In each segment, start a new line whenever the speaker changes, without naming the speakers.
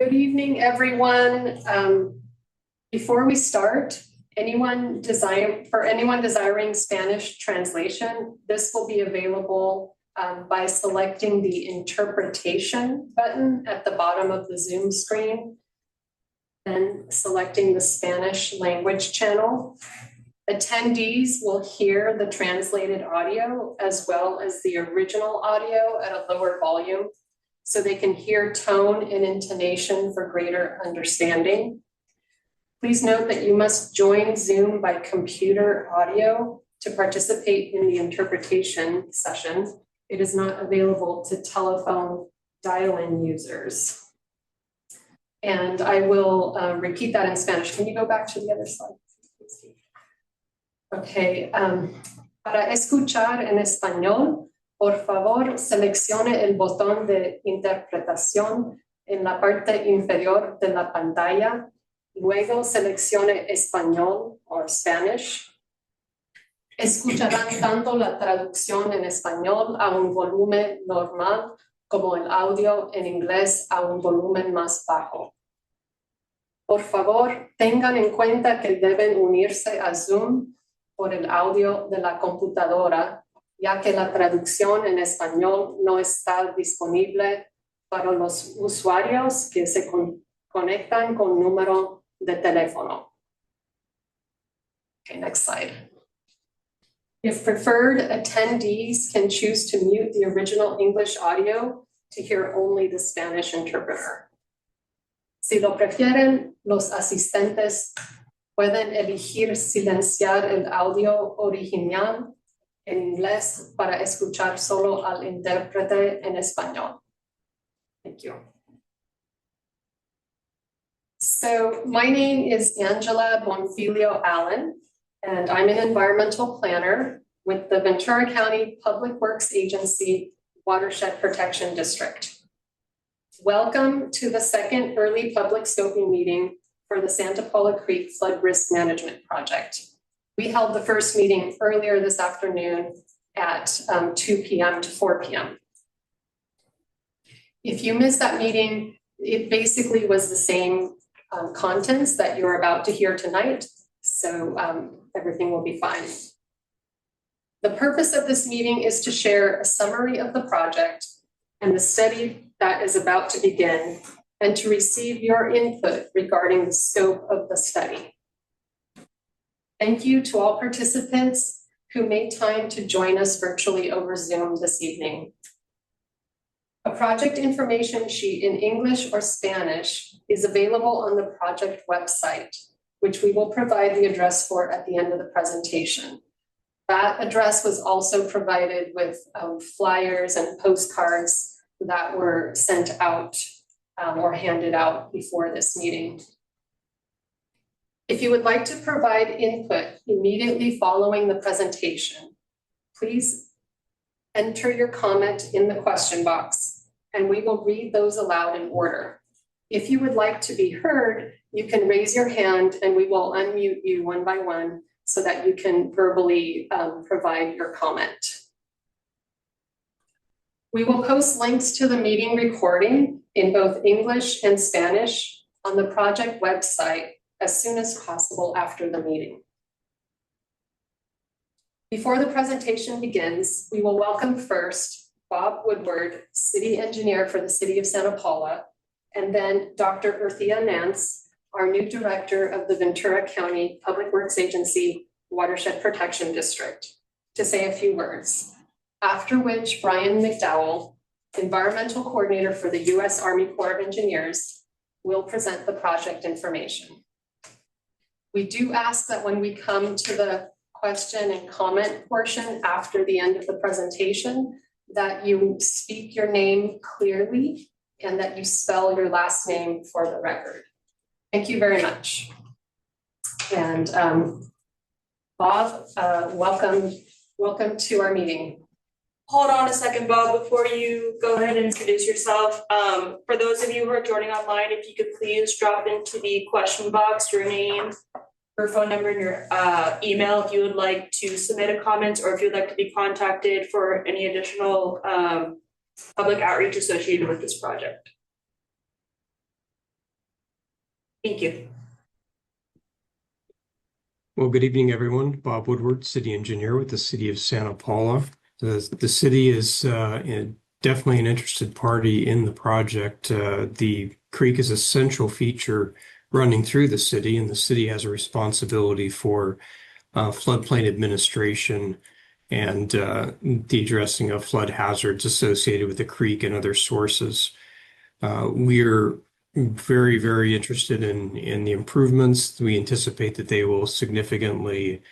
Good evening, everyone. Before we start, anyone desiring Spanish translation, this will be available by selecting the interpretation button at the bottom of the Zoom screen, then selecting the Spanish language channel. Attendees will hear the translated audio as well as the original audio at a lower volume, so they can hear tone and intonation for greater understanding. Please note that you must join Zoom by computer audio to participate in the interpretation session. It is not available to telephone dial-in users. And I will repeat that in Spanish. Can you go back to the other slide? Okay. Para escuchar en español, por favor, seleccione el botón de interpretación en la parte inferior de la pantalla. Luego seleccione español o Spanish. Escucharán tanto la traducción en español a un volumen normal como el audio en inglés a un volumen más bajo. Por favor, tengan en cuenta que deben unirse a Zoom por el audio de la computadora, ya que la traducción en español no está disponible para los usuarios que se conectan con número de teléfono. Okay, next slide. If preferred, attendees can choose to mute the original English audio to hear only the Spanish interpreter. Si lo prefieren, los asistentes pueden elegir silenciar el audio original en inglés para escuchar solo al intérprete en español. Thank you. So my name is Angela Bonfilio Allen, and I'm an environmental planner with the Ventura County Public Works Agency Watershed Protection District. Welcome to the second early public scoping meeting for the Santa Paula Creek Flood Risk Management Project. We held the first meeting earlier this afternoon at 2 p.m. to 4 p.m. If you missed that meeting, it basically was the same contents that you're about to hear tonight, so everything will be fine. The purpose of this meeting is to share a summary of the project and the study that is about to begin, and to receive your input regarding the scope of the study. Thank you to all participants who made time to join us virtually over Zoom this evening. A project information sheet in English or Spanish is available on the project website, which we will provide the address for at the end of the presentation. That address was also provided with flyers and postcards that were sent out or handed out before this meeting. If you would like to provide input immediately following the presentation, please enter your comment in the question box, and we will read those aloud in order. If you would like to be heard, you can raise your hand and we will unmute you one by one so that you can verbally provide your comment. We will post links to the meeting recording in both English and Spanish on the project website as soon as possible after the meeting. Before the presentation begins, we will welcome first Bob Woodward, City Engineer for the City of Santa Paula, and then Dr. Urthia Nance, our new Director of the Ventura County Public Works Agency Watershed Protection District, to say a few words. After which, Brian McDowell, Environmental Coordinator for the U.S. Army Corps of Engineers, will present the project information. We do ask that when we come to the question and comment portion after the end of the presentation, that you speak your name clearly and that you spell your last name for the record. Thank you very much. And Bob, welcome to our meeting.
Hold on a second, Bob, before you go ahead and introduce yourself. For those of you who are joining online, if you could please drop into the question box your name, your phone number, and your email if you would like to submit a comment or if you'd like to be contacted for any additional public outreach associated with this project. Thank you.
Well, good evening, everyone. Bob Woodward, city engineer with the city of Santa Paula. The city is definitely an interested party in the project. The creek is a central feature running through the city, and the city has a responsibility for floodplain administration and the addressing of flood hazards associated with the creek and other sources. We're very, very interested in the improvements. We anticipate that they will significantly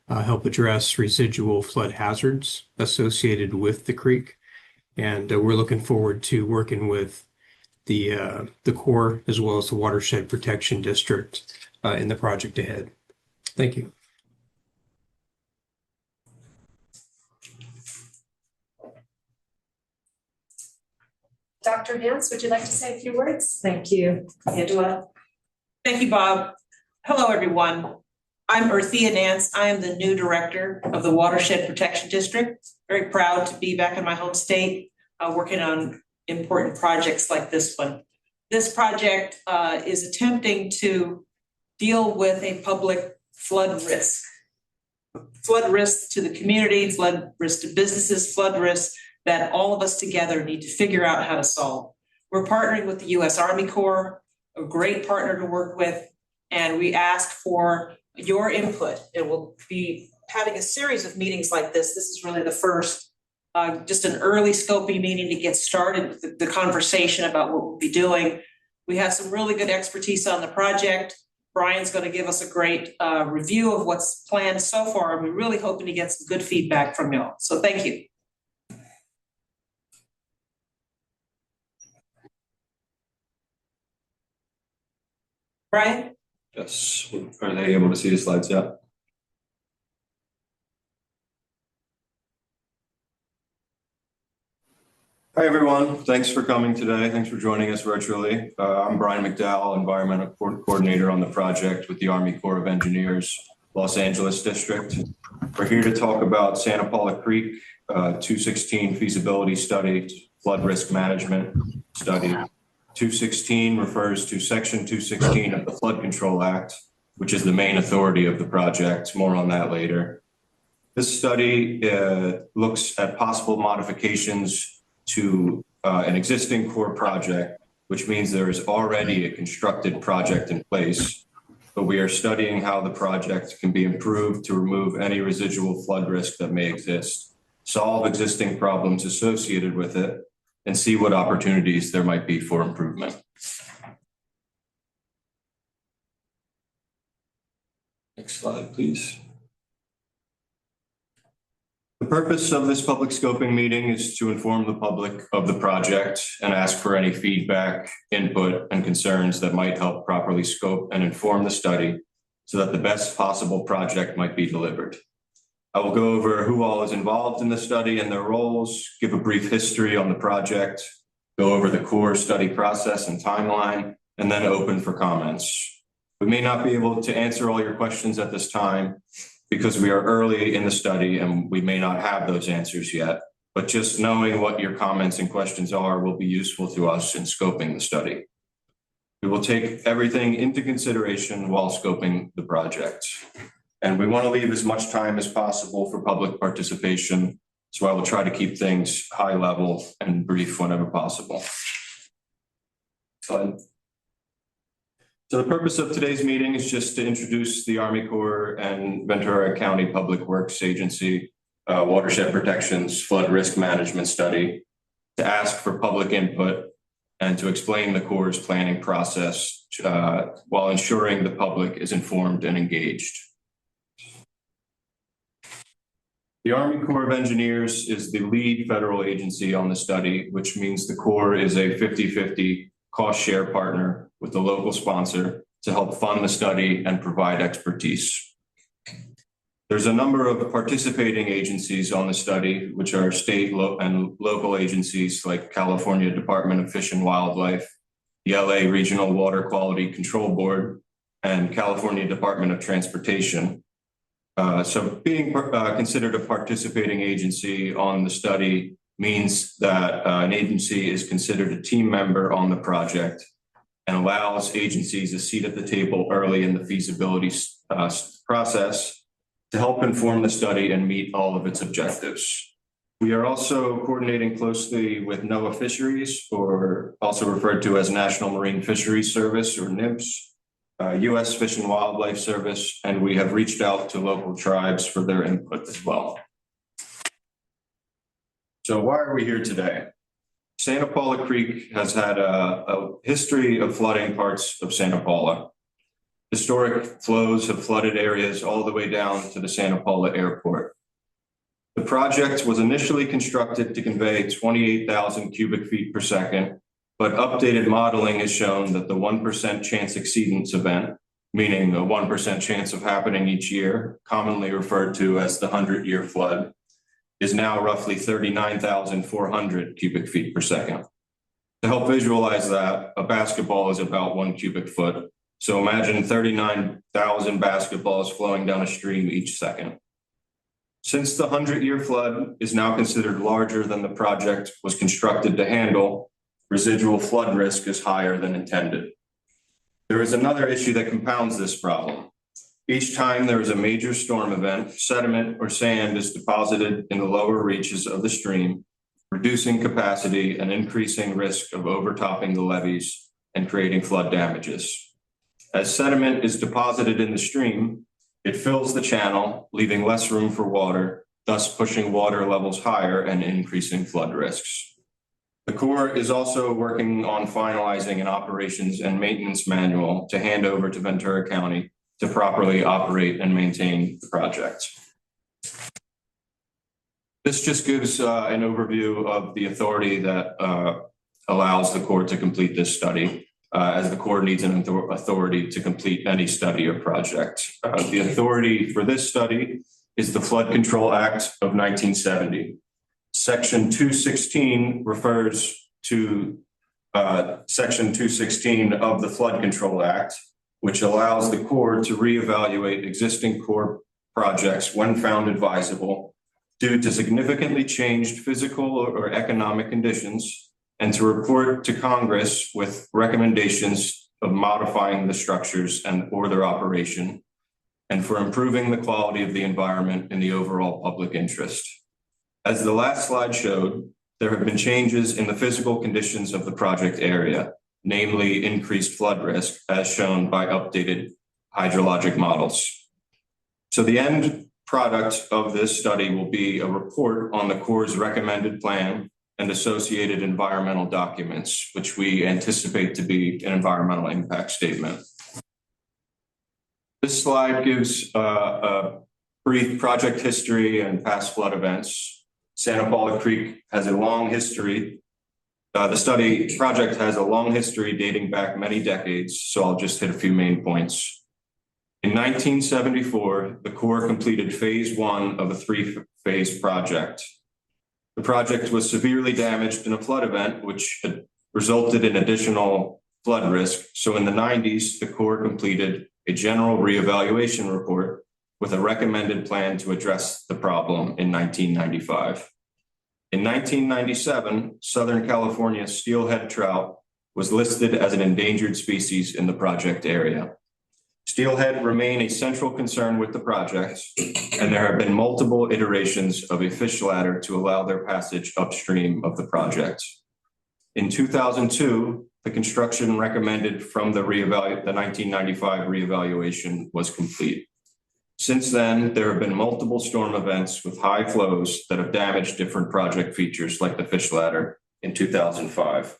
help address residual flood hazards associated with the creek. And we're looking forward to working with the Corps as well as the Watershed Protection District in the project ahead. Thank you.
Dr. Nance, would you like to say a few words?
Thank you,
Angela.
Thank you, Bob. Hello, everyone. I'm Earthia Nance. I am the new director of the Watershed Protection District. Very proud to be back in my home state, working on important projects like this one. This project is attempting to deal with a public flood risk. Flood risk to the community, flood risk to businesses, flood risk that all of us together need to figure out how to solve. We're partnering with the U.S. Army Corps, a great partner to work with, and we ask for your input. It will be having a series of meetings like this. This is really the first, just an early scoping meeting to get started with the conversation about what we'll be doing. We have some really good expertise on the project. Brian's going to give us a great review of what's planned so far, and we're really hoping to get some good feedback from y'all. So thank you. Brian?
Yes. Are they able to see the slides yet? Hi, everyone. Thanks for coming today. Thanks for joining us virtually. I'm Brian McDowell, Environmental Coordinator on the project with the Army Corps of Engineers, Los Angeles District. We're here to talk about Santa Paula Creek 216 feasibility study, flood risk management study. 216 refers to Section 216 of the Flood Control Act, which is the main authority of the project. More on that later. This study looks at possible modifications to an existing core project, which means there is already a constructed project in place, but we are studying how the project can be improved to remove any residual flood risk that may exist, solve existing problems associated with it, and see what opportunities there might be for improvement. Next slide, please. The purpose of this public scoping meeting is to inform the public of the project and ask for any feedback, input, and concerns that might help properly scope and inform the study so that the best possible project might be delivered. I will go over who all is involved in the study and their roles, give a brief history on the project, go over the core study process and timeline, and then open for comments. We may not be able to answer all your questions at this time because we are early in the study and we may not have those answers yet, but just knowing what your comments and questions are will be useful to us in scoping the study. We will take everything into consideration while scoping the project. And we want to leave as much time as possible for public participation, so I will try to keep things high level and brief whenever possible. So the purpose of today's meeting is just to introduce the Army Corps and Ventura County Public Works Agency Watershed Protection's Flood Risk Management Study, to ask for public input and to explain the Corps' planning process while ensuring the public is informed and engaged. The Army Corps of Engineers is the lead federal agency on the study, which means the Corps is a 50-50 cost share partner with the local sponsor to help fund the study and provide expertise. There's a number of participating agencies on the study, which are state and local agencies like California Department of Fish and Wildlife, the LA Regional Water Quality Control Board, and California Department of Transportation. So being considered a participating agency on the study means that an agency is considered a team member on the project and allows agencies a seat at the table early in the feasibility process to help inform the study and meet all of its objectives. We are also coordinating closely with NOAA Fisheries, or also referred to as National Marine Fisheries Service, or NMFS, U.S. Fish and Wildlife Service, and we have reached out to local tribes for their input as well. So why are we here today? Santa Paula Creek has had a history of flooding parts of Santa Paula. Historic flows have flooded areas all the way down to the Santa Paula airport. The project was initially constructed to convey 28,000 cubic feet per second, but updated modeling has shown that the 1% chance exceedance event, meaning a 1% chance of happening each year, commonly referred to as the 100-year flood, is now roughly 39,400 cubic feet per second. To help visualize that, a basketball is about 1 cubic foot. So imagine 39,000 basketballs flowing down a stream each second. Since the 100-year flood is now considered larger than the project was constructed to handle, residual flood risk is higher than intended. There is another issue that compounds this problem. Each time there is a major storm event, sediment or sand is deposited in the lower reaches of the stream, reducing capacity and increasing risk of overtopping the levees and creating flood damages. As sediment is deposited in the stream, it fills the channel, leaving less room for water, thus pushing water levels higher and increasing flood risks. The Corps is also working on finalizing an operations and maintenance manual to hand over to Ventura County to properly operate and maintain the project. This just gives an overview of the authority that allows the Corps to complete this study, as the Corps needs an authority to complete any study or project. The authority for this study is the Flood Control Act of 1970. Section 216 refers to Section 216 of the Flood Control Act, which allows the Corps to reevaluate existing Corps projects when found advisable due to significantly changed physical or economic conditions, and to report to Congress with recommendations of modifying the structures and or their operation, and for improving the quality of the environment in the overall public interest. As the last slide showed, there have been changes in the physical conditions of the project area, namely increased flood risk, as shown by updated hydrologic models. So the end product of this study will be a report on the Corps' recommended plan and associated environmental documents, which we anticipate to be an environmental impact statement. This slide gives a brief project history and past flood events. Santa Paula Creek has a long history. The study project has a long history dating back many decades, so I'll just hit a few main points. In 1974, the Corps completed phase 1 of a 3-phase project. The project was severely damaged in a flood event, which resulted in additional flood risk. So in the 90s, the Corps completed a general reevaluation report with a recommended plan to address the problem in 1995. In 1997, Southern California steelhead trout was listed as an endangered species in the project area. Steelhead remain a central concern with the project, and there have been multiple iterations of a fish ladder to allow their passage upstream of the project. In 2002, the construction recommended from the 1995 reevaluation was complete. Since then, there have been multiple storm events with high flows that have damaged different project features like the fish ladder in 2005.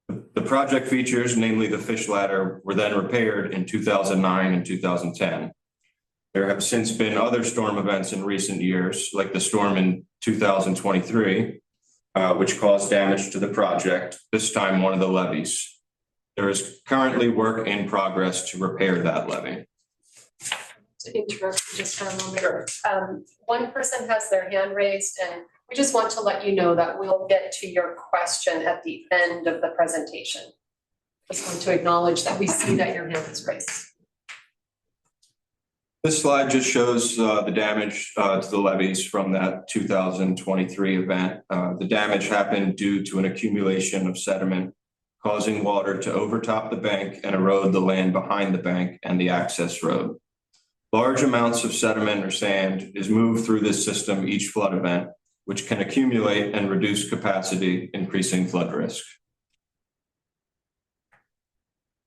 The project features, namely the fish ladder, were then repaired in 2009 and 2010. There have since been other storm events in recent years, like the storm in 2023, which caused damage to the project, this time one of the levees. There is currently work in progress to repair that levee.
To interrupt you just for a moment. One person has their hand raised, and we just want to let you know that we'll get to your question at the end of the presentation. Just want to acknowledge that we see that your hand is raised.
This slide just shows the damage to the levees from that 2023 event. The damage happened due to an accumulation of sediment causing water to overtop the bank and erode the land behind the bank and the access road. Large amounts of sediment or sand is moved through this system each flood event, which can accumulate and reduce capacity, increasing flood risk.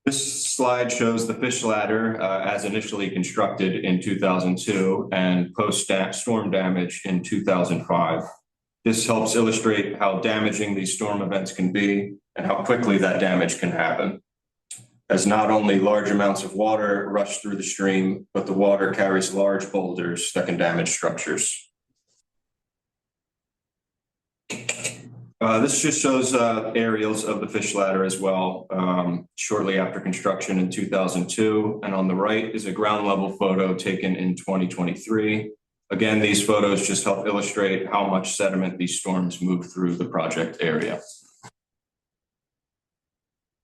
This slide shows the fish ladder as initially constructed in 2002 and post-storm damage in 2005. This helps illustrate how damaging these storm events can be and how quickly that damage can happen, as not only large amounts of water rush through the stream, but the water carries large boulders that can damage structures. This just shows aerials of the fish ladder as well, shortly after construction in 2002. And on the right is a ground level photo taken in 2023. Again, these photos just help illustrate how much sediment these storms move through the project area.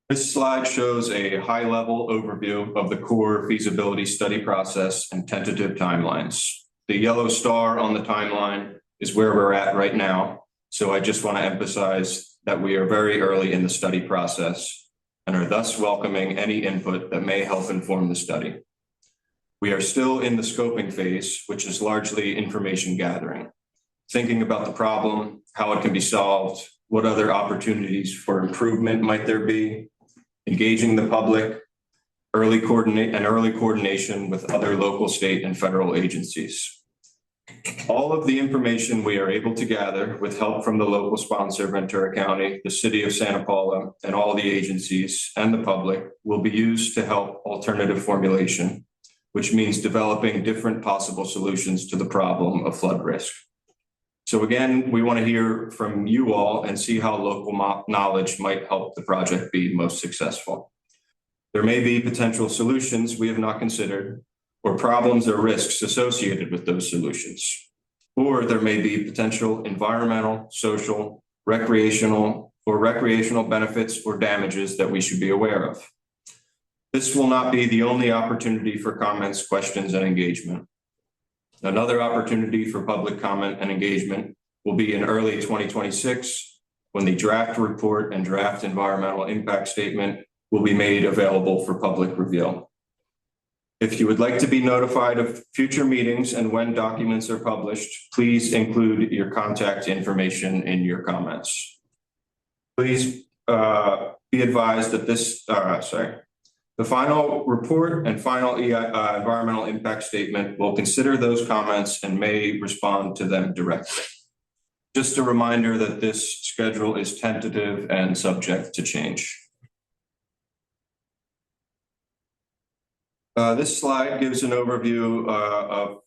This slide shows a high-level overview of the core feasibility study process and tentative timelines. The yellow star on the timeline is where we're at right now. So I just want to emphasize that we are very early in the study process and are thus welcoming any input that may help inform the study. We are still in the scoping phase, which is largely information gathering, thinking about the problem, how it can be solved, what other opportunities for improvement might there be, engaging the public, early coordination with other local, state, and federal agencies. All of the information we are able to gather with help from the local sponsor, Ventura County, the city of Santa Paula, and all the agencies and the public will be used to help alternative formulation, which means developing different possible solutions to the problem of flood risk. So again, we want to hear from you all and see how local knowledge might help the project be most successful. There may be potential solutions we have not considered, or problems or risks associated with those solutions. Or there may be potential environmental, social, recreational benefits or damages that we should be aware of. This will not be the only opportunity for comments, questions, and engagement. Another opportunity for public comment and engagement will be in early 2026, when the draft report and draft environmental impact statement will be made available for public review. If you would like to be notified of future meetings and when documents are published, please include your contact information in your comments. Please be advised that the final report and final environmental impact statement will consider those comments and may respond to them directly. Just a reminder that this schedule is tentative and subject to change. This slide gives an overview of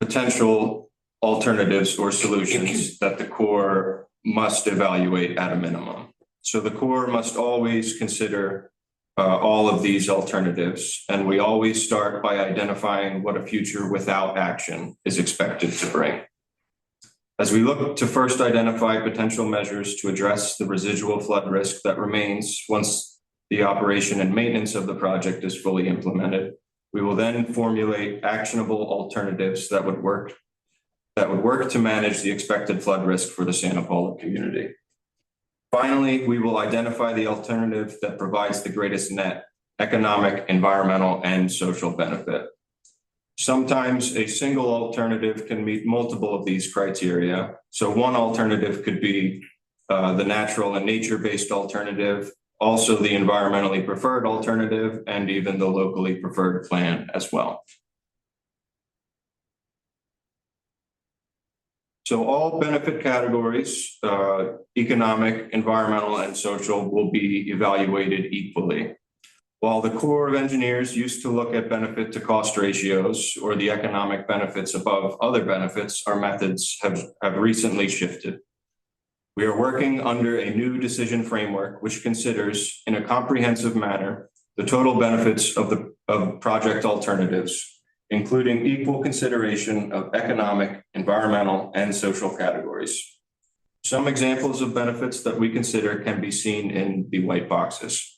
potential alternatives or solutions that the Corps must evaluate at a minimum. So the Corps must always consider all of these alternatives, and we always start by identifying what a future without action is expected to bring. As we look to first identify potential measures to address the residual flood risk that remains once the operation and maintenance of the project is fully implemented, we will then formulate actionable alternatives that would work to manage the expected flood risk for the Santa Paula community. Finally, we will identify the alternative that provides the greatest net economic, environmental, and social benefit. Sometimes a single alternative can meet multiple of these criteria. So one alternative could be the natural and nature-based alternative, also the environmentally preferred alternative, and even the locally preferred plan as well. So all benefit categories, economic, environmental, and social, will be evaluated equally. While the Corps of Engineers used to look at benefit to cost ratios or the economic benefits above other benefits, our methods have recently shifted. We are working under a new decision framework which considers in a comprehensive manner the total benefits of project alternatives, including equal consideration of economic, environmental, and social categories. Some examples of benefits that we consider can be seen in the white boxes.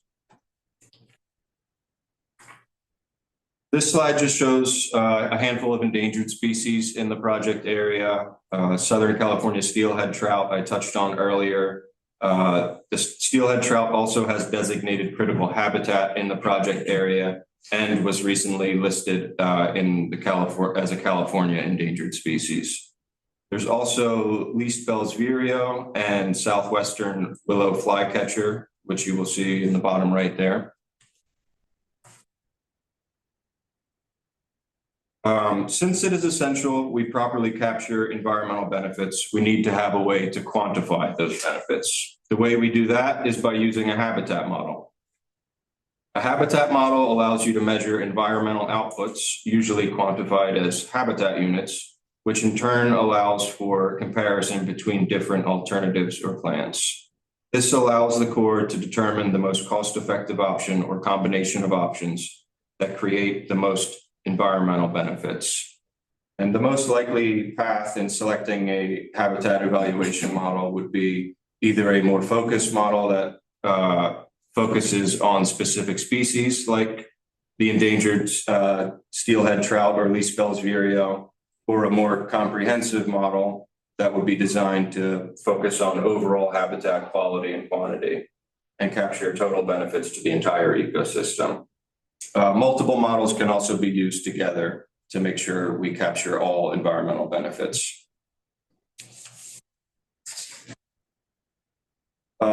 This slide just shows a handful of endangered species in the project area. Southern California steelhead trout I touched on earlier. The steelhead trout also has designated critical habitat in the project area and was recently listed in the as a California endangered species. There's also least Bell's vireo and southwestern willow flycatcher, which you will see in the bottom right there. Since it is essential we properly capture environmental benefits, we need to have a way to quantify those benefits. The way we do that is by using a habitat model. A habitat model allows you to measure environmental outputs, usually quantified as habitat units, which in turn allows for comparison between different alternatives or plans. This allows the Corps to determine the most cost-effective option or combination of options that create the most environmental benefits. And the most likely path in selecting a habitat evaluation model would be either a more focused model that focuses on specific species like the endangered steelhead trout or least Bell's vireo, or a more comprehensive model that would be designed to focus on overall habitat quality and quantity and capture total benefits to the entire ecosystem. Multiple models can also be used together to make sure we capture all environmental benefits.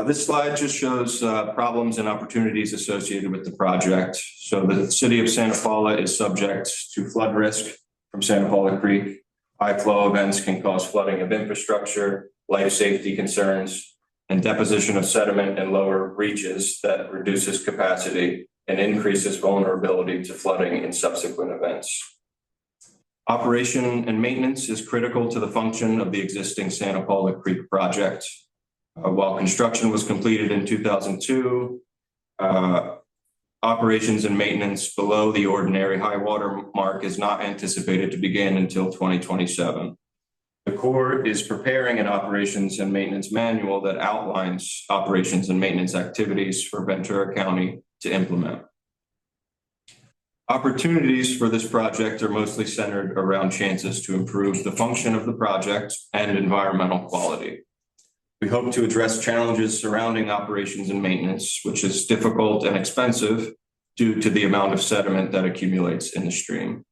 This slide just shows problems and opportunities associated with the project. So the city of Santa Paula is subject to flood risk from Santa Paula Creek. High flow events can cause flooding of infrastructure, life safety concerns, and deposition of sediment in lower reaches that reduces capacity and increases vulnerability to flooding in subsequent events. Operation and maintenance is critical to the function of the existing Santa Paula Creek project. While construction was completed in 2002, operations and maintenance below the ordinary high water mark is not anticipated to begin until 2027. The Corps is preparing an operations and maintenance manual that outlines operations and maintenance activities for Ventura County to implement. Opportunities for this project are mostly centered around chances to improve the function of the project and environmental quality. We hope to address challenges surrounding operations and maintenance, which is difficult and expensive due to the amount of sediment that accumulates in the stream.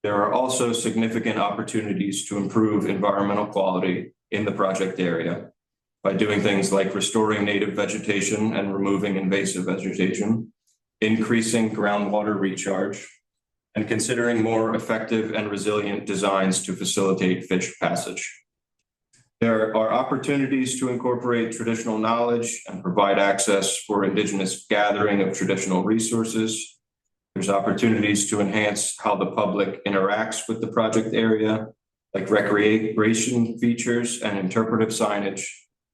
There are also significant opportunities to improve environmental quality in the project area by doing things like restoring native vegetation and removing invasive vegetation, increasing groundwater recharge, and considering more effective and resilient designs to facilitate fish passage. There are opportunities to incorporate traditional knowledge and provide access for indigenous gathering of traditional resources. There's opportunities to enhance how the public interacts with the project area, like recreation features and interpretive signage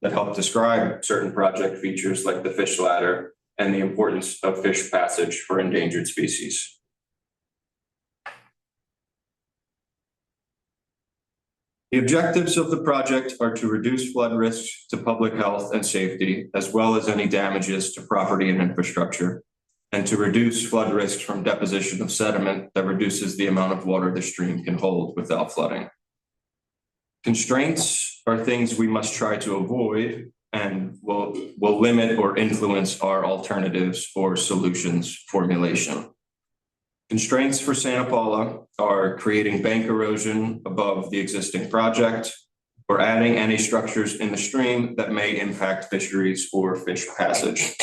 that help describe certain project features like the fish ladder and the importance of fish passage for endangered species. The objectives of the project are to reduce flood risks to public health and safety, as well as any damages to property and infrastructure, and to reduce flood risks from deposition of sediment that reduces the amount of water the stream can hold without flooding. Constraints are things we must try to avoid and will limit or influence our alternatives or solutions formulation. Constraints for Santa Paula are creating bank erosion above the existing project or adding any structures in the stream that may impact fisheries or fish passage.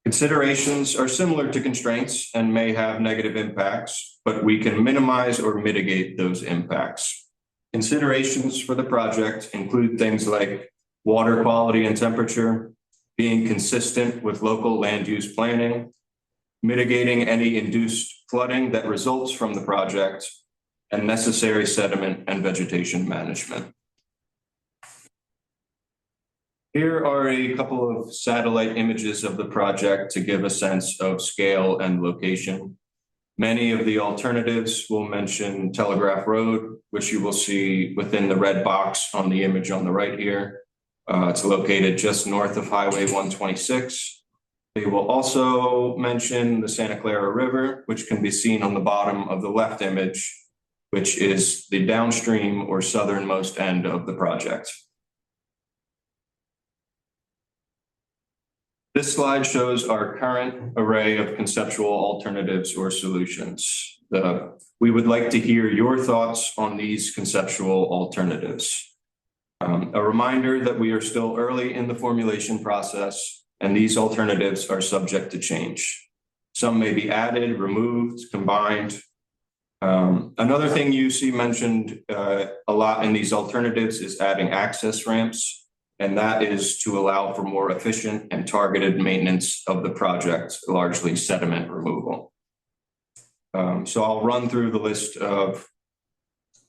Considerations are similar to constraints and may have negative impacts, but we can minimize or mitigate those impacts. Considerations for the project include things like water quality and temperature, being consistent with local land use planning, mitigating any induced flooding that results from the project, and necessary sediment and vegetation management. Here are a couple of satellite images of the project to give a sense of scale and location. Many of the alternatives will mention Telegraph Road, which you will see within the red box on the image on the right here. It's located just north of Highway 126. They will also mention the Santa Clara River, which can be seen on the bottom of the left image, which is the downstream or southernmost end of the project. This slide shows our current array of conceptual alternatives or solutions. We would like to hear your thoughts on these conceptual alternatives. A reminder that we are still early in the formulation process, and these alternatives are subject to change. Some may be added, removed, combined. Another thing you see mentioned a lot in these alternatives is adding access ramps, and that is to allow for more efficient and targeted maintenance of the project, largely sediment removal. So I'll run through the list of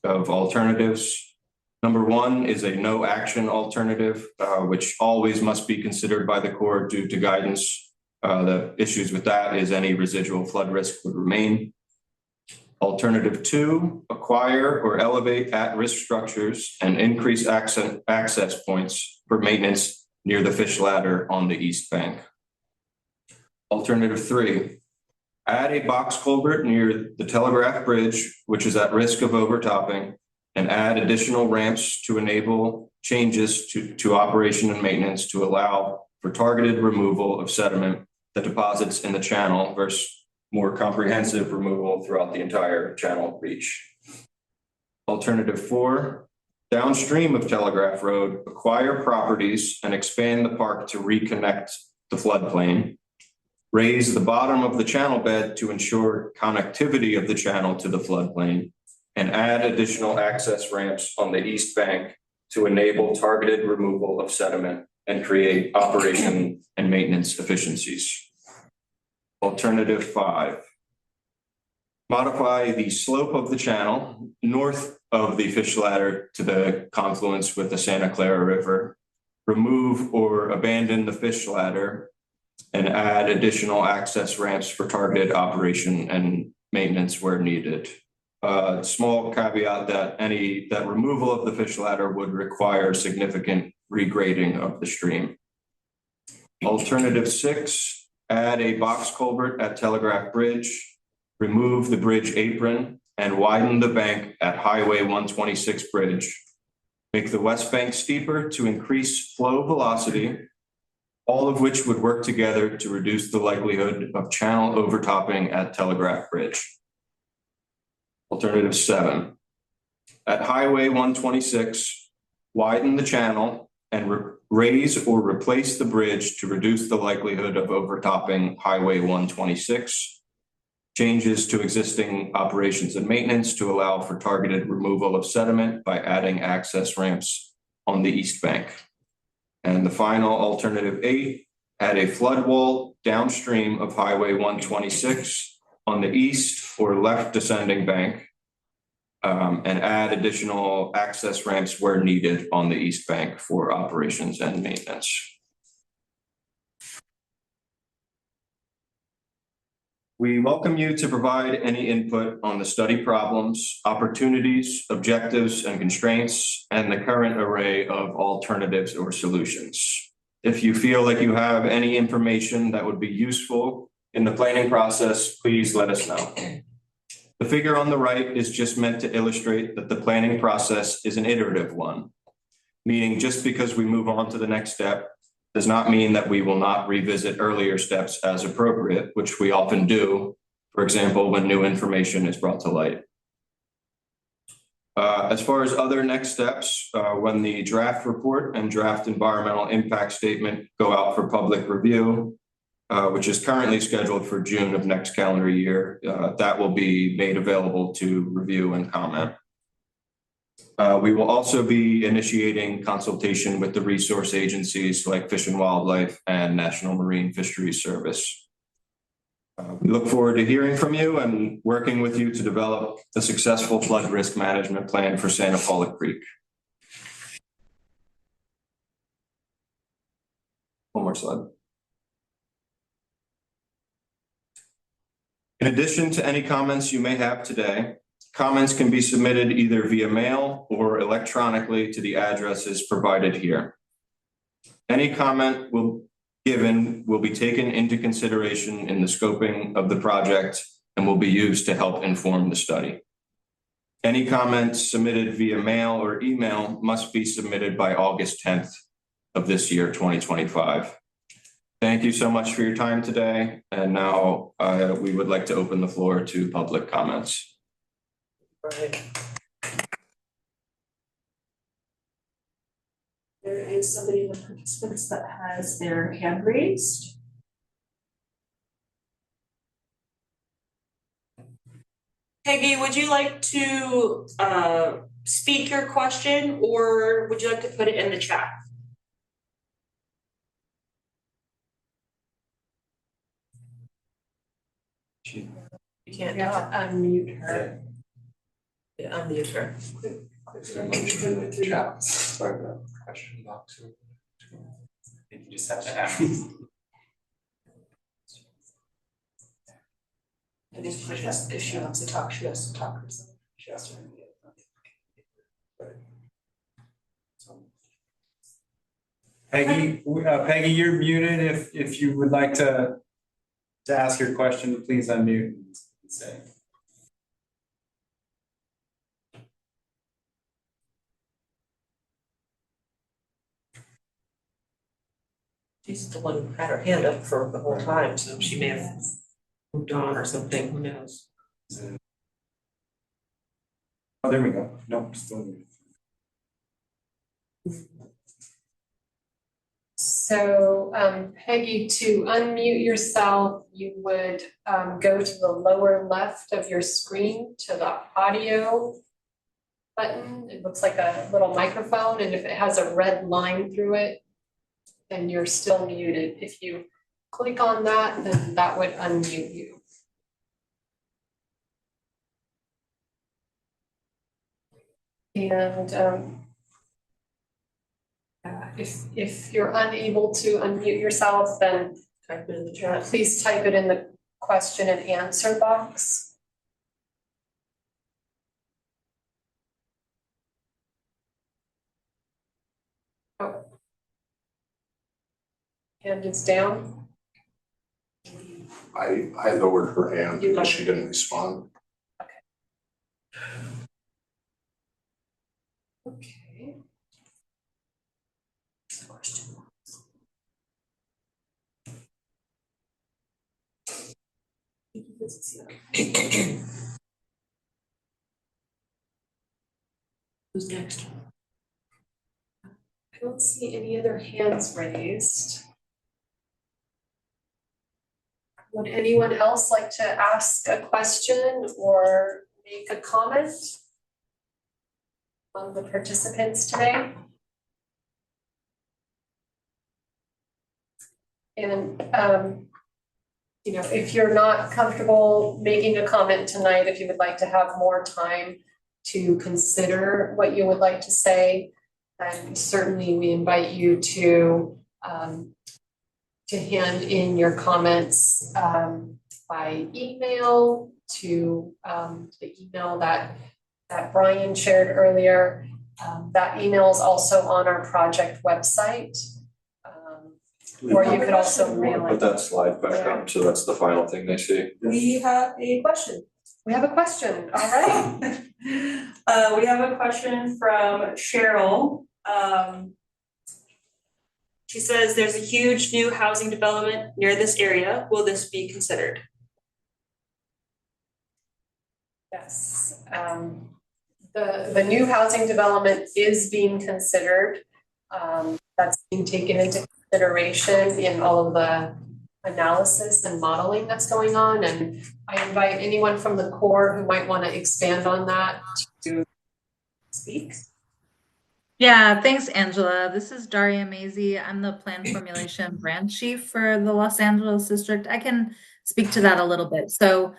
alternatives. Number one is a no action alternative, which always must be considered by the Corps due to guidance. The issues with that is any residual flood risk would remain. Alternative two, acquire or elevate at-risk structures and increase access points for maintenance near the fish ladder on the east bank. Alternative three, add a box culvert near the Telegraph Bridge, which is at risk of overtopping, and add additional ramps to enable changes to operation and maintenance to allow for targeted removal of sediment that deposits in the channel versus more comprehensive removal throughout the entire channel reach. Alternative four, downstream of Telegraph Road, acquire properties and expand the park to reconnect the floodplain. Raise the bottom of the channel bed to ensure connectivity of the channel to the floodplain, and add additional access ramps on the east bank to enable targeted removal of sediment and create operation and maintenance efficiencies. Alternative five, modify the slope of the channel north of the fish ladder to the confluence with the Santa Clara River, remove or abandon the fish ladder, and add additional access ramps for targeted operation and maintenance where needed. Small caveat that removal of the fish ladder would require significant regrading of the stream. Alternative six, add a box culvert at Telegraph Bridge, remove the bridge apron, and widen the bank at Highway 126 Bridge. Make the west bank steeper to increase flow velocity, all of which would work together to reduce the likelihood of channel overtopping at Telegraph Bridge. Alternative seven, at Highway 126, widen the channel and raise or replace the bridge to reduce the likelihood of overtopping Highway 126. Changes to existing operations and maintenance to allow for targeted removal of sediment by adding access ramps on the east bank. And the final alternative eight, add a flood wall downstream of Highway 126 on the east or left descending bank, and add additional access ramps where needed on the east bank for operations and maintenance. We welcome you to provide any input on the study problems, opportunities, objectives, and constraints, and the current array of alternatives or solutions. If you feel like you have any information that would be useful in the planning process, please let us know. The figure on the right is just meant to illustrate that the planning process is an iterative one, meaning just because we move on to the next step does not mean that we will not revisit earlier steps as appropriate, which we often do, for example, when new information is brought to light. As far as other next steps, when the draft report and draft environmental impact statement go out for public review, which is currently scheduled for June of next calendar year, that will be made available to review and comment. We will also be initiating consultation with the resource agencies like Fish and Wildlife and National Marine Fisheries Service. We look forward to hearing from you and working with you to develop a successful flood risk management plan for Santa Paula Creek. One more slide. In addition to any comments you may have today, comments can be submitted either via mail or electronically to the addresses provided here. Any comment given will be taken into consideration in the scoping of the project and will be used to help inform the study. Any comments submitted via mail or email must be submitted by August 10th of this year, 2025. Thank you so much for your time today. And now we would like to open the floor to public comments.
Right.
There is somebody in the participants that has their hand raised. Peggy, would you like to speak your question, or would you like to put it in the chat?
You can't
You have
talk.
to unmute her.
Yeah, unmute her.
Sorry about the question box. I think you just have to ask.
I think she has, if she wants to talk, she has to talk herself.
She has to. Peggy, Peggy, you're muted. If you would like to ask your question, please unmute and say.
She's the one who had her hand up for the whole time, so she may have moved on or something, who knows?
Oh, there we go. Nope, still muted.
So Peggy, to unmute yourself, you would go to the lower left of your screen to the audio button. It looks like a little microphone, and if it has a red line through it, then you're still muted. If you click on that, then that would unmute you. And if you're unable to unmute yourself, then
Type it in the chat.
please type it in the question and answer box. Oh. Hand is down.
I lowered her hand
You
because she
lowered.
didn't respond.
Okay.
Who's next?
I don't see any other hands raised. Would anyone else like to ask a question or make a comment on the participants today? And you know, if you're not comfortable making a comment tonight, if you would like to have more time to consider what you would like to say, then certainly we invite you to hand in your comments by email to the email that Brian shared earlier. That email is also on our project website. Or you could also mail
Put
it.
that slide back up, so that's the final thing they see.
We have a question.
We have a question, all right.
We have a question from Cheryl. She says, there's a huge new housing development near this area. Will this be considered?
Yes, the new housing development is being considered. That's being taken into consideration in all of the analysis and modeling that's going on. And I invite anyone from the Corps who might want to expand on that to speak.
Yeah, thanks, Angela. This is Daria Mazie. I'm the plan formulation branch chief for the Los Angeles district. I can speak to that a little bit. So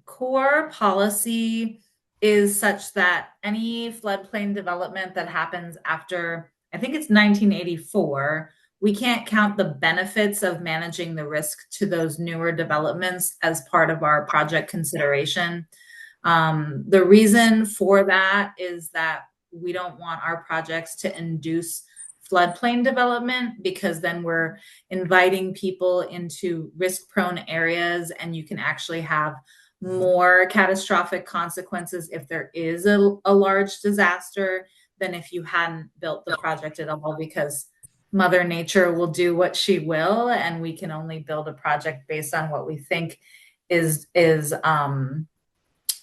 core policy is such that any floodplain development that happens after, I think it's 1984, we can't count the benefits of managing the risk to those newer developments as part of our project consideration. The reason for that is that we don't want our projects to induce floodplain development, because then we're inviting people into risk-prone areas, and you can actually have more catastrophic consequences if there is a large disaster than if you hadn't built the project at all, because Mother Nature will do what she will, and we can only build a project based on what we think is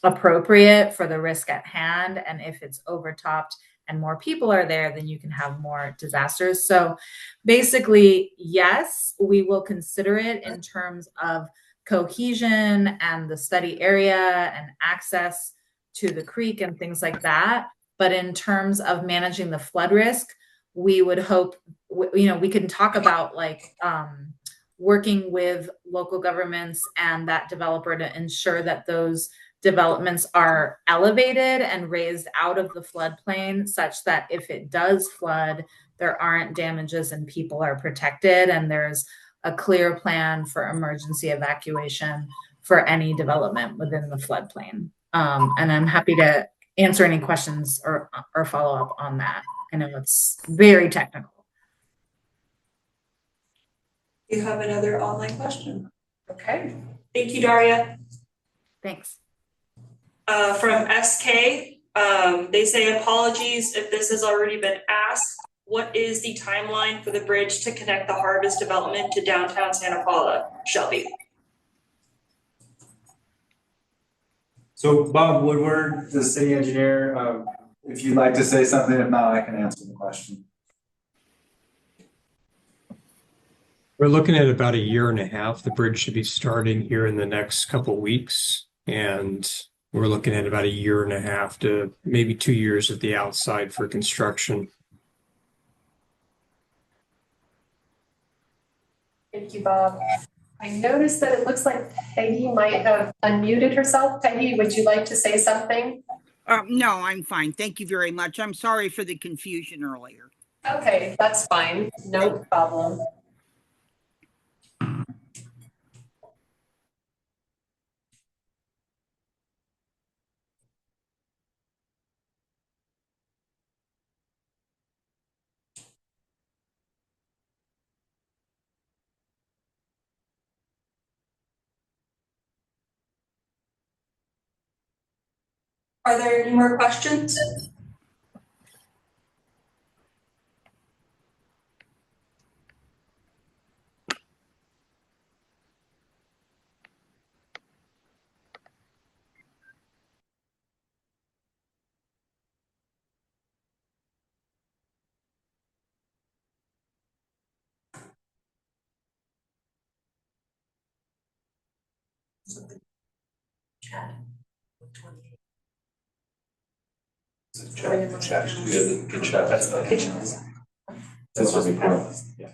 appropriate for the risk at hand. And if it's overtopped and more people are there, then you can have more disasters. So basically, yes, we will consider it in terms of cohesion and the study area and access to the creek and things like that. But in terms of managing the flood risk, we would hope, we can talk about working with local governments and that developer to ensure that those developments are elevated and raised out of the floodplain such that if it does flood, there aren't damages and people are protected, and there's a clear plan for emergency evacuation for any development within the floodplain. And I'm happy to answer any questions or follow up on that. I know it's very technical.
You have another online question.
Okay.
Thank you, Daria.
Thanks.
From SK, they say apologies if this has already been asked. What is the timeline for the bridge to connect the Harvest development to downtown Santa Paula? Shelby.
So Bob Woodward, the city engineer, if you'd like to say something, if not, I can answer the question.
We're looking at about 1.5 years. The bridge should be starting here in the next couple of weeks. And we're looking at about 1.5 years to maybe 2 years at the outside for construction.
Thank you, Bob. I noticed that it looks like Peggy might have unmuted herself. Peggy, would you like to say something?
No, I'm fine. Thank you very much. I'm sorry for the confusion earlier.
Okay, that's fine. No problem.
Are there any more questions?
That's what we have. Yeah.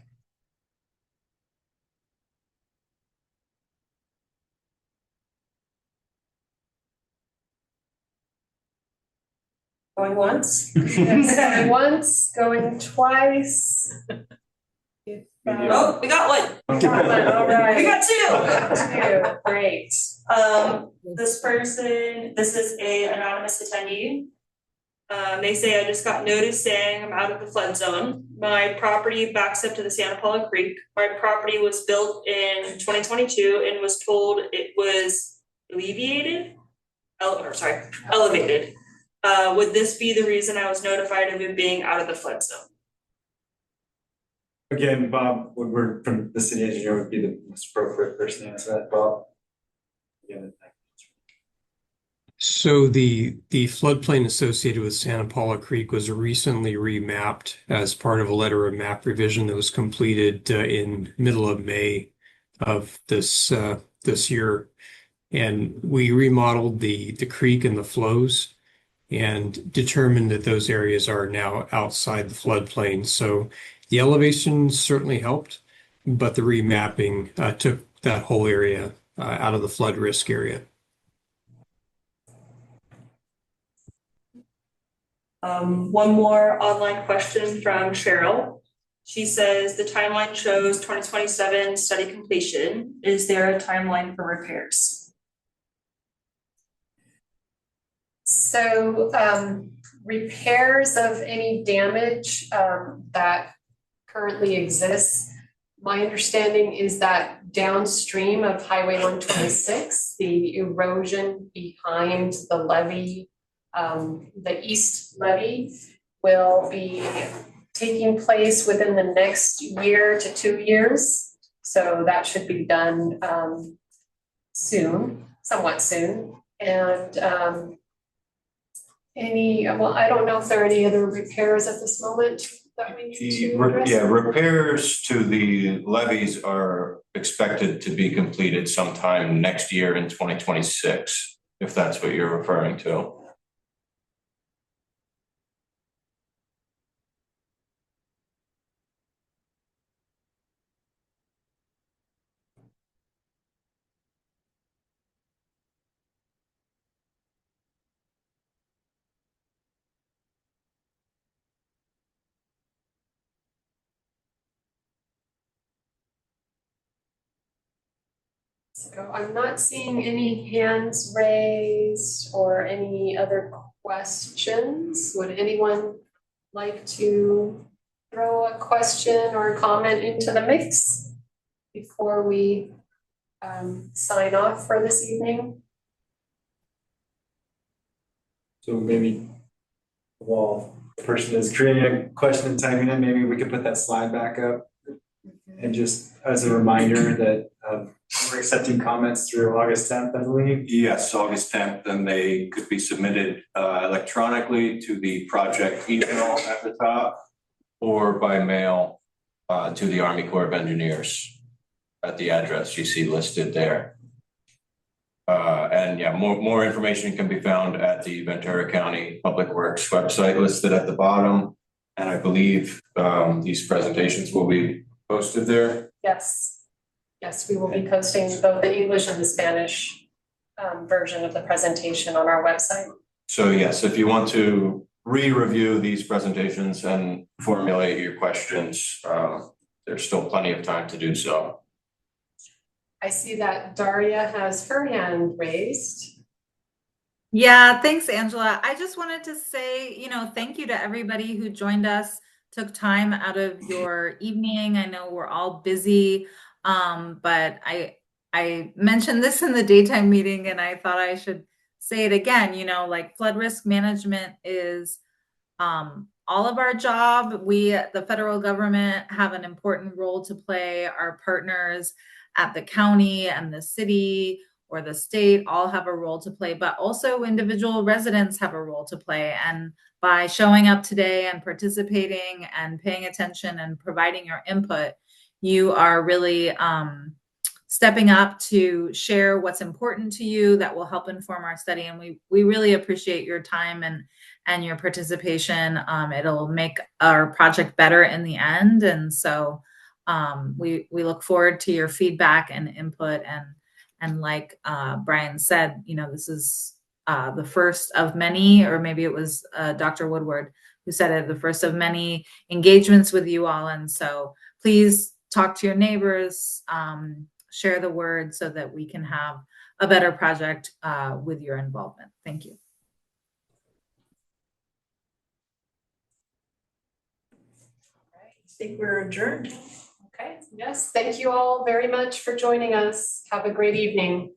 Going once, going once, going twice.
Oh, we got one.
All right.
We got two.
Two, great.
This is a anonymous attendee. They say, I just got notice saying I'm out of the flood zone. My property backs up to the Santa Paula Creek. My property was built in 2022 and was told it was elevated. Would this be the reason I was notified of it being out of the flood zone?
Again, Bob Woodward from the city engineer would be the most appropriate person to answer that, Bob. Yeah.
So the floodplain associated with Santa Paula Creek was recently remapped as part of a letter of map revision that was completed in middle of May of this year. And we remodeled the creek and the flows and determined that those areas are now outside the floodplain. So the elevation certainly helped, but the remapping took that whole area out of the flood risk area.
One more online question from Cheryl. She says the timeline shows 2027 study completion. Is there a timeline for repairs?
So repairs of any damage that currently exists, my understanding is that downstream of Highway 126, the erosion behind the levee, the east levee, will be taking place within the next year to 2 years. So that should be done soon, somewhat soon. And I don't know if there are any other repairs at this moment that we need to address.
Yeah, repairs to the levees are expected to be completed sometime next year in 2026, if that's what you're referring to.
So I'm not seeing any hands raised or any other questions. Would anyone like to throw a question or comment into the mix before we sign off for this evening?
So maybe while the person is creating a question and typing in, maybe we could put that slide back up. And just as a reminder that we're accepting comments through August 10th, I believe.
Yes, August 10th, and they could be submitted electronically to the project email at the top or by mail to the Army Corps of Engineers at the address you see listed there. And yeah, more information can be found at the Ventura County Public Works website listed at the bottom. And I believe these presentations will be posted there.
Yes. Yes, we will be posting both the English and the Spanish version of the presentation on our website.
So yes, if you want to re-review these presentations and formulate your questions, there's still plenty of time to do so.
I see that Daria has her hand raised.
Yeah, thanks, Angela. I just wanted to say, thank you to everybody who joined us, took time out of your evening. I know we're all busy, but I mentioned this in the daytime meeting and I thought I should say it again, like flood risk management is all of our job. We, the federal government, have an important role to play. Our partners at the county and the city or the state all have a role to play, but also individual residents have a role to play. And by showing up today and participating and paying attention and providing your input, you are really stepping up to share what's important to you that will help inform our study. And we really appreciate your time and your participation. It'll make our project better in the end. And so we look forward to your feedback and input. And like Brian said, this is the first of many, or maybe it was Dr. Woodward who said it, the first of many engagements with you all. And so please talk to your neighbors, share the word so that we can have a better project with your involvement. Thank you.
I think we're adjourned.
Okay, yes, thank you all very much for joining us. Have a great evening.